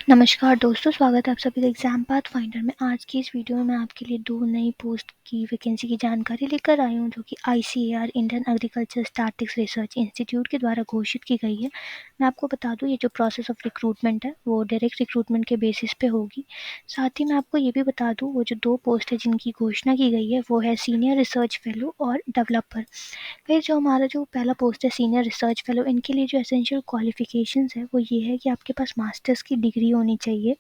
नमस्कार दोस्तों, स्वागत है आप सभी का एग्जाम पाथ फाइंडर में। आज की इस वीडियो में मैं आपके लिए 2 नई पोस्ट की वैकेंसी की जानकारी लेकर आई हूँ, जो कि ICAR Indian agriculture statistics research institute के द्वारा घोषित की गई है। मैं आपको बता दूँ, ये जो प्रोसेस ऑफ रिक्रूटमेंट है वो डायरेक्ट रिक्रूटमेंट के बेसिस पे होगी। साथ ही मैं आपको ये भी बता दूँ, वो जो 2 पोस्ट है जिनकी घोषणा की गई है वो है सीनियर रिसर्च फेलो और डेवलपर। फिर जो हमारा जो पहला पोस्ट है सीनियर रिसर्च फेलो, इनके लिए जो एसेंशियल क्वालिफिकेशंस है वो ये है कि आपके पास मास्टर्स की डिग्री होनी चाहिए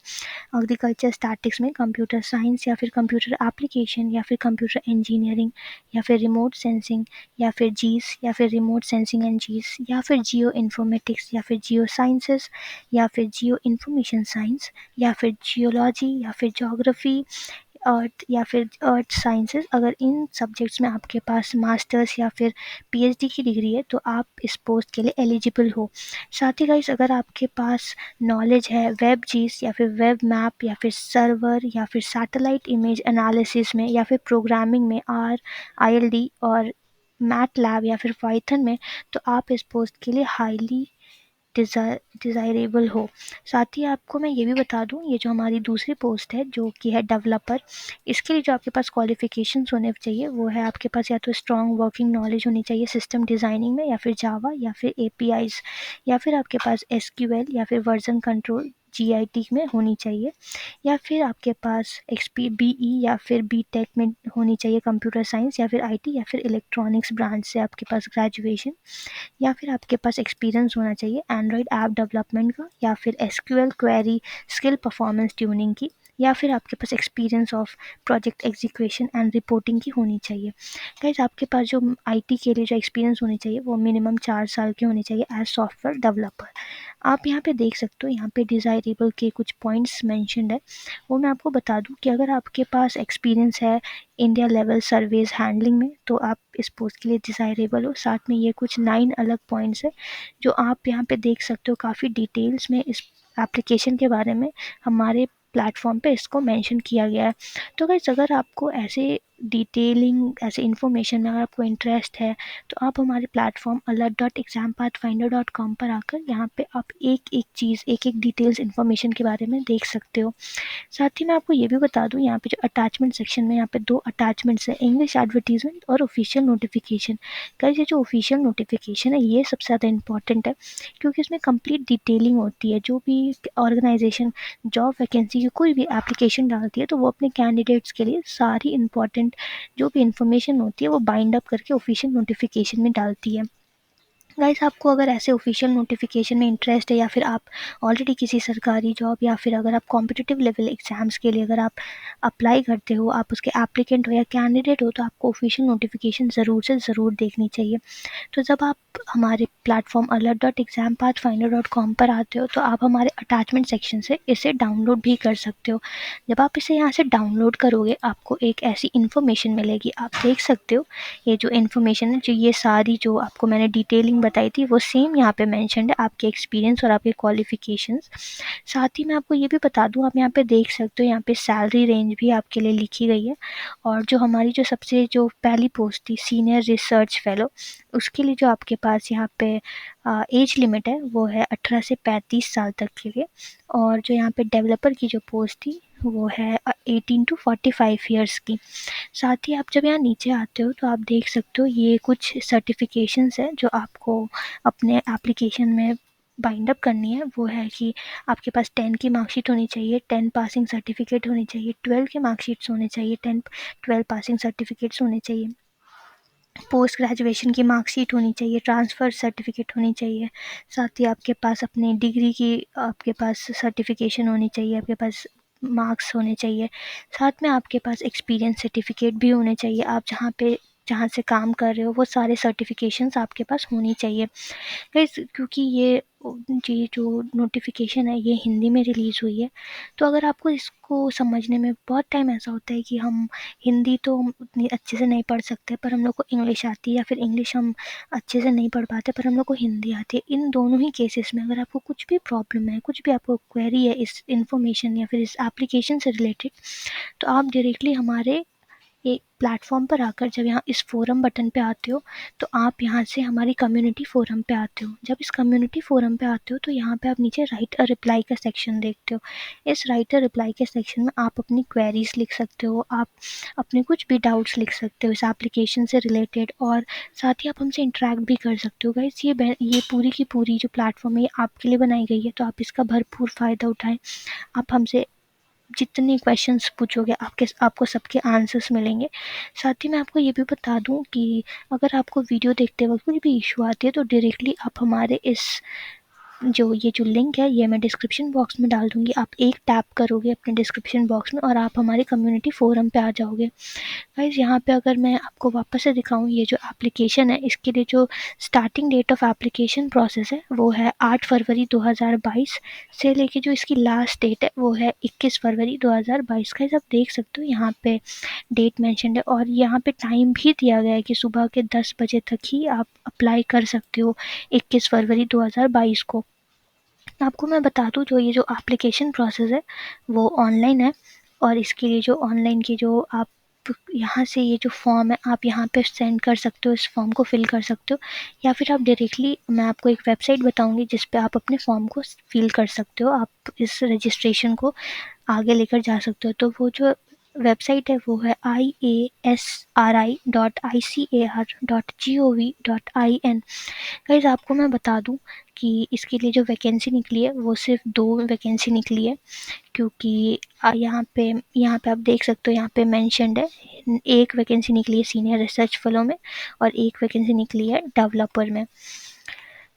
एग्रीकल्चर स्टैटिक्स में, कंप्यूटर साइंस या फिर कंप्यूटर एप्लीकेशन या फिर कंप्यूटर इंजीनियरिंग या फिर रिमोट सेंसिंग या फिर जीस या फिर रिमोट सेंसिंग एंड जीस या फिर जियो इन्फॉर्मेटिक्स या फिर जियो साइंसेस या फिर जियो इंफॉर्मेशन साइंस या फिर जियोलॉजी या फिर ज्योग्राफी अर्थ या फिर अर्थ साइंसेस। अगर इन सब्जेक्ट्स में आपके पास मास्टर्स या फिर PhD की डिग्री है तो आप इस पोस्ट के लिए एलिजिबल हो। साथ ही गाइस, अगर आपके पास नॉलेज है वेब जीस या फिर वेब मैप या फिर सर्वर या फिर सैटेलाइट इमेज एनालिसिस में या फिर प्रोग्रामिंग में ILD और मैट लैब या फिर पाइथन में, तो आप इस पोस्ट के लिए हाईली डिज़ायरेबल हो। साथ ही आपको मैं ये भी बता दूँ, ये जो हमारी दूसरी पोस्ट है जो कि है डेवलपर, इसके लिए जो आपके पास क्वालिफिकेशंस होने चाहिए वो है आपके पास या तो स्ट्रॉन्ग वर्किंग नॉलेज होनी चाहिए सिस्टम डिज़ाइनिंग में या फिर जावा या फिर APIs या फिर आपके पास SQL या फिर वर्जन कंट्रोल GIT में होनी चाहिए या फिर आपके पास BE या फिर BTech में होनी चाहिए कंप्यूटर साइंस या फिर IT या फिर इलेक्ट्रॉनिक्स ब्रांच से आपके पास ग्रेजुएशन या फिर आपके पास एक्सपीरियंस होना चाहिए एंड्रॉयड ऐप डेवलपमेंट का या फिर SQL query skill performance tuning की या फिर आपके पास experience of project execution and reporting की होनी चाहिए। गाइस, आपके पास जो IT के लिए जो एक्सपीरियंस होनी चाहिए वो मिनिमम 4 साल की होनी चाहिए एज सॉफ्टवेयर डेवलपर। आप यहाँ पे देख सकते हो, यहाँ पे डिज़ायरेबल के कुछ पॉइंट्स मेंशन्ड है। वो मैं आपको बता दूँ कि अगर आपके पास एक्सपीरियंस है इंडिया लेवल सर्वेज हैंडलिंग में तो आप इस पोस्ट के लिए डिज़ायरेबल हो। साथ में ये कुछ 9 अलग पॉइंट्स है जो आप यहाँ पे देख सकते हो। काफ़ी डिटेल्स में इस एप्लीकेशन के बारे में हमारे प्लेटफॉर्म पे इसको मेंशन किया गया है। तो गाइस, अगर आपको ऐसे डिटेलिंग ऐसे इन्फॉर्मेशन में अगर आपको इंटरेस्ट है तो आप हमारे प्लेटफॉर्म alert.exampathfinder.com पर आकर यहाँ पे आप एक एक चीज़ एक एक डिटेल्स इन्फॉर्मेशन के बारे में देख सकते हो। साथ ही मैं आपको ये भी बता दूँ, यहाँ पे जो अटैचमेंट सेक्शन में यहाँ पे 2 अटैचमेंट्स है, इंग्लिश एडवर्टीजमेंट और ऑफिशियल नोटिफिकेशन। गाइस, ये जो ऑफिशियल नोटिफिकेशन है ये सबसे ज़्यादा इंपॉर्टेंट है क्योंकि इसमें कंप्लीट डिटेलिंग होती है। जो भी ऑर्गेनाइजेशन जॉब वैकेंसी की कोई भी एप्लीकेशन डालती है तो वो अपने कैंडिडेट्स के लिए सारी इंपॉर्टेंट जो भी इंफॉर्मेशन होती है वो बाइंड अप करके ऑफिशियल नोटिफिकेशन में डालती है। गाइस, आपको अगर ऐसे ऑफिशियल नोटिफिकेशन में इंटरेस्ट है या फिर आप ऑलरेडी किसी सरकारी जॉब या फिर अगर आप कॉम्पिटिटिव लेवल एग्जाम्स के लिए अगर आप अप्लाई करते हो, आप उसके एप्लीकेंट हो या कैंडिडेट हो, तो आपको ऑफिशियल नोटिफिकेशन ज़रूर से ज़रूर देखनी चाहिए। तो जब आप हमारे प्लेटफॉर्म alert.exampathfinder.com पर आते हो तो आप हमारे अटैचमेंट सेक्शन से इसे डाउनलोड भी कर सकते हो। जब आप इसे यहाँ से डाउनलोड करोगे आपको एक ऐसी इन्फॉर्मेशन मिलेगी, आप देख सकते हो ये जो इन्फॉर्मेशन है, जो ये सारी जो आपको मैंने डिटेलिंग बताई थी वो सेम यहाँ पे मेंशन्ड है, आपके एक्सपीरियंस और आपके क्वालिफिकेशंस। साथ ही मैं आपको ये भी बता दूँ, आप यहाँ पे देख सकते हो यहाँ पे सैलरी रेंज भी आपके लिए लिखी गई है। और जो हमारी जो सबसे जो पहली पोस्ट थी सीनियर रिसर्च फेलो, उसके लिए जो आपके पास यहाँ पे एज लिमिट है वो है 18 से 35 साल तक के लिए। और जो यहाँ पे डेवलपर की जो पोस्ट थी वो है 18 to 45 ईयर्स की। साथ ही आप जब यहाँ नीचे आते हो तो आप देख सकते हो ये कुछ सर्टिफिकेशंस है जो आपको अपने एप्लीकेशन में बाइंड अप करनी है। वो है कि आपके पास 10 की मार्कशीट होनी चाहिए, 10 पासिंग सर्टिफिकेट होनी चाहिए, 12 के मार्कशीट्स होने चाहिए, 12 पासिंग सर्टिफिकेट्स होने चाहिए, पोस्ट ग्रेजुएशन की मार्कशीट होनी चाहिए, ट्रांसफ़र सर्टिफिकेट होनी चाहिए। साथ ही आपके पास अपनी डिग्री की आपके पास सर्टिफिकेशन होनी चाहिए, आपके पास मार्क्स होने चाहिए। साथ में आपके पास एक्सपीरियंस सर्टिफिकेट भी होने चाहिए। आप जहाँ से काम कर रहे हो वो सारे सर्टिफिकेशंस आपके पास होनी चाहिए। गाइस, क्योंकि ये जो नोटिफिकेशन है ये हिंदी में रिलीज़ हुई है, तो अगर आपको इसको समझने में बहुत टाइम ऐसा होता है कि हम हिंदी तो हम उतनी अच्छे से नहीं पढ़ सकते पर हम लोग को इंग्लिश आती है, या फिर इंग्लिश हम अच्छे से नहीं पढ़ पाते पर हम लोग को हिंदी आती है। इन दोनों ही केसेस में अगर आपको कुछ भी प्रॉब्लम है, कुछ भी आपको क्वेरी है इस इन्फॉर्मेशन या फिर इस एप्लीकेशन से रिलेटेड, तो आप डायरेक्टली हमारे एक प्लेटफॉर्म पर आकर जब यहाँ इस फोरम बटन पे आते हो तो आप यहाँ से हमारी कम्युनिटी फोरम पे आते हो। जब इस कम्युनिटी फोरम पे आते हो तो यहाँ पे आप नीचे राइट अ रिप्लाई का सेक्शन देखते हो। इस राइट अ रिप्लाई के सेक्शन में आप अपनी क्वेरीज लिख सकते हो, आप अपने कुछ भी डाउट्स लिख सकते हो इस एप्लीकेशन से रिलेटेड, और साथ ही आप हमसे इंटरेक्ट भी कर सकते हो। गाइस ये पूरी की पूरी जो प्लेटफॉर्म है ये आपके लिए बनाई गई है, तो आप इसका भरपूर फ़ायदा उठाएं। आप हमसे जितने क्वेश्चंस पूछोगे आपको सबके आंसर्स मिलेंगे। साथ ही मैं आपको ये भी बता दूं कि अगर आपको वीडियो देखते वक्त कुछ भी इशू आती है तो डायरेक्टली आप हमारे इस जो लिंक है ये मैं डिस्क्रिप्शन बॉक्स में डाल दूंगी। आप एक टैप करोगे अपने डिस्क्रिप्शन बॉक्स में और आप हमारे कम्युनिटी फोरम पे आ जाओगे। गाइस यहाँ पे अगर मैं आपको वापस से दिखाऊं, ये जो एप्लीकेशन है इसके लिए जो starting date of application process है वो है 8 फरवरी 2022 से लेके जो इसकी लास्ट डेट है वो है 21 फरवरी 2022। गाइस आप देख सकते हो यहाँ पे डेट मेंशन्ड है और यहाँ पे टाइम भी दिया गया है कि सुबह के 10 बजे तक ही आप अप्लाई कर सकते हो 21 फरवरी 2022 को। आपको मैं बता दूं जो ये जो एप्लीकेशन प्रोसेस है वो ऑनलाइन है, और इसके लिए जो ऑनलाइन की जो आप यहाँ से ये जो फॉर्म है आप यहाँ पे सेंड कर सकते हो, इस फॉर्म को फिल कर सकते हो, या फिर आप डायरेक्टली मैं आपको एक वेबसाइट बताऊंगी जिस पे आप अपने फॉर्म को फिल कर सकते हो, आप इस रजिस्ट्रेशन को आगे लेकर जा सकते हो। तो वो जो वेबसाइट है वो है iasri.icar.gov.in। गाइस आपको मैं बता दूं कि इसके लिए जो वैकेंसी निकली है वो सिर्फ 2 वैकेंसी निकली है, क्योंकि यहाँ पे आप देख सकते हो यहाँ पे मेंशन्ड है। एक वैकेंसी निकली है सीनियर रिसर्च फेलो में और एक वैकेंसी निकली है डेवलपर में।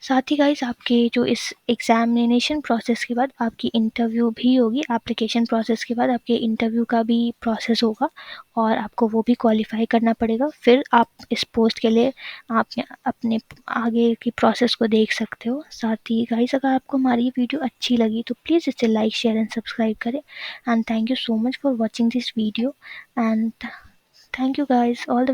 साथ ही गाइस आपके जो इस एग्जामिनेशन प्रोसेस के बाद आपकी इंटरव्यू भी होगी, एप्लीकेशन प्रोसेस के बाद आपके इंटरव्यू का भी प्रोसेस होगा और आपको वो भी क्वालिफाई करना पड़ेगा। फिर आप इस पोस्ट के लिए आप अपने आगे की प्रोसेस को देख सकते हो। साथ ही गाइस अगर आपको हमारी ये वीडियो अच्छी लगी तो प्लीज़ इसे लाइक शेयर एंड सब्सक्राइब करें। And thank you so much for watching this video and thank you guys, all the